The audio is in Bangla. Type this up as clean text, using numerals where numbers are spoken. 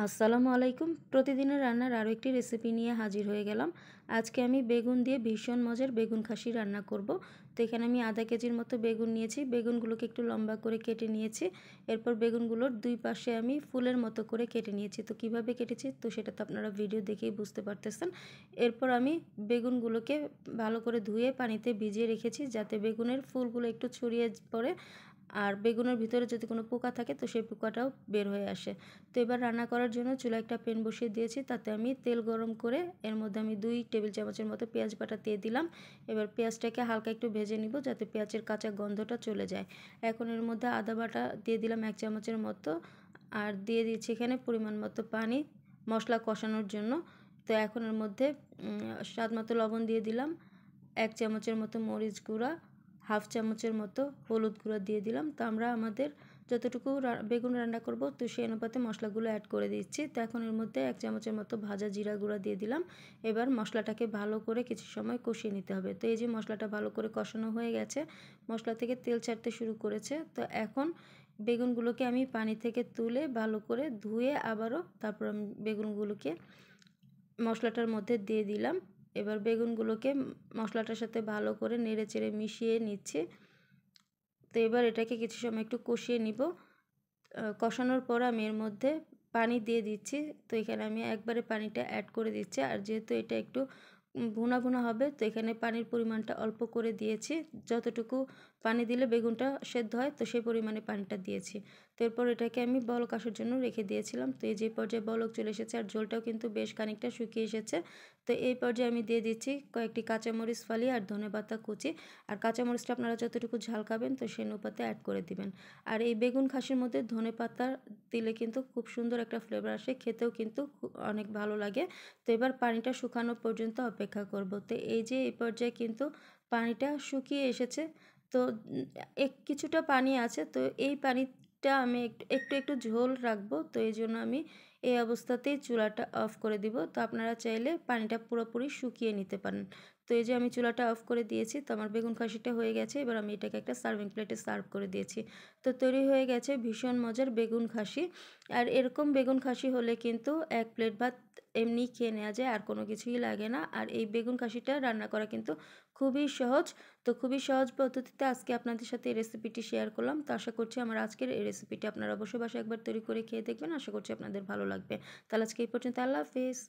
আসসালামু আলাইকুম। প্রতিদিনের রান্নার আরও একটি রেসিপি নিয়ে হাজির হয়ে গেলাম। আজকে আমি বেগুন দিয়ে ভীষণ মজার বেগুন খাসি রান্না করব। তো এখানে আমি আধা কেজির মতো বেগুন নিয়েছি। বেগুনগুলোকে একটু লম্বা করে কেটে নিয়েছি। এরপর বেগুনগুলোর দুই পাশে আমি ফুলের মতো করে কেটে নিয়েছি। তো কিভাবে কেটেছি তো সেটা তো আপনারা ভিডিও দেখেই বুঝতে পারতেছেন। এরপর আমি বেগুনগুলোকে ভালো করে ধুয়ে পানিতে ভিজিয়ে রেখেছি, যাতে বেগুনের ফুলগুলো একটু ছড়িয়ে পড়ে আর বেগুনের ভিতরে যদি কোনো পোকা থাকে তো সেই পোকাটাও বের হয়ে আসে। তো এবার রান্না করার জন্য চুলায় একটা প্যান বসিয়ে দিয়েছি। তাতে আমি তেল গরম করে এর মধ্যে আমি 2 টেবিল চামচের মতো পেঁয়াজ বাটা দিয়ে দিলাম। এবার পেঁয়াজটাকে হালকা একটু ভেজে নিব, যাতে পেঁয়াজের কাঁচা গন্ধটা চলে যায়। এখন এর মধ্যে আদা বাটা দিয়ে দিলাম 1 চামচের মতো, আর দিয়ে দিচ্ছি এখানে পরিমাণ মতো পানি মশলা কষানোর জন্য। তো এখন এর মধ্যে স্বাদ মতো লবণ দিয়ে দিলাম, 1 চামচের মতো মরিচ গুঁড়া, হাফ চামচের মতো হলুদ গুঁড়া দিয়ে দিলাম। তো আমরা আমাদের যতটুকু বেগুন রান্না করব তো সেই অনুপাতে মশলাগুলো অ্যাড করে দিচ্ছি। তো এখন এর মধ্যে 1 চামচের মতো ভাজা জিরা গুঁড়া দিয়ে দিলাম। এবার মশলাটাকে ভালো করে কিছু সময় কষিয়ে নিতে হবে। তো এই যে মশলাটা ভালো করে কষানো হয়ে গেছে, মশলা থেকে তেল ছাড়তে শুরু করেছে। তো এখন বেগুনগুলোকে আমি পানি থেকে তুলে ভালো করে ধুয়ে আবারও তারপর আমি বেগুনগুলোকে মশলাটার মধ্যে দিয়ে দিলাম। এবার বেগুনগুলোকে মশলাটার সাথে ভালো করে নেড়েচেড়ে মিশিয়ে নিচ্ছে। তো এবার এটাকে কিছু সময় একটু কষিয়ে নিব। কষানোর পর আমি এর মধ্যে পানি দিয়ে দিচ্ছি। তো এখানে আমি একবারে পানিটা অ্যাড করে দিচ্ছি, আর যেহেতু এটা একটু ভুনা ভুনা হবে তো এখানে পানির পরিমাণটা অল্প করে দিয়েছি। যতটুকু পানি দিলে বেগুনটা সেদ্ধ হয় তো সেই পরিমাণে পানিটা দিয়েছি। তো এরপর এটাকে আমি বলক আসার জন্য রেখে দিয়েছিলাম। তো এই যে পর্যায়ে বলক চলে এসেছে আর ঝোলটাও কিন্তু বেশ খানিকটা শুকিয়ে এসেছে। তো এই পর্যায়ে আমি দিয়ে দিচ্ছি কয়েকটি কাঁচামরিচ ফালি আর ধনেপাতা কুচি। আর কাঁচামরিচটা আপনারা যতটুকু ঝাল খাবেন তো সেই অনুপাতে অ্যাড করে দিবেন। আর এই বেগুন খাসির মধ্যে ধনেপাতা দিলে কিন্তু খুব সুন্দর একটা ফ্লেভার আসে, খেতেও কিন্তু অনেক ভালো লাগে। তো এবার পানিটা শুকানো পর্যন্ত অপেক্ষা করব। তো এই যে এই পর্যায়ে কিন্তু পানিটা শুকিয়ে এসেছে। তো কিছুটা পানি আছে, তো এই পানিটা আমি একটু একটু ঝোল রাখবো। তো এই জন্য আমি এই অবস্থাতেই চুলাটা অফ করে দিব। তো আপনারা চাইলে পানিটা পুরোপুরি শুকিয়ে নিতে পারেন। তো এই যে আমি চুলাটা অফ করে দিয়েছি। তো আমার বেগুন খাসিটা হয়ে গেছে। এবার আমি এটাকে একটা সার্ভিং প্লেটে সার্ভ করে দিয়েছি। তো তৈরি হয়ে গেছে ভীষণ মজার বেগুন খাসি। আর এরকম বেগুন খাসি হলে কিন্তু 1 প্লেট ভাত এমনি খেয়ে নেওয়া যায়, আর কোনো কিছুই লাগে না। আর এই বেগুন খাসিটা রান্না করা কিন্তু খুবই সহজ। তো খুবই সহজ পদ্ধতিতে আজকে আপনাদের সাথে এই রেসিপিটি শেয়ার করলাম। তো আশা করছি আমার আজকের এই রেসিপিটি আপনারা অবশ্যই বাসায় একবার তৈরি করে খেয়ে দেখবেন। আশা করছি আপনাদের ভালো লাগবে। তাহলে আজকে এই পর্যন্ত। আল্লাহ হাফেজ।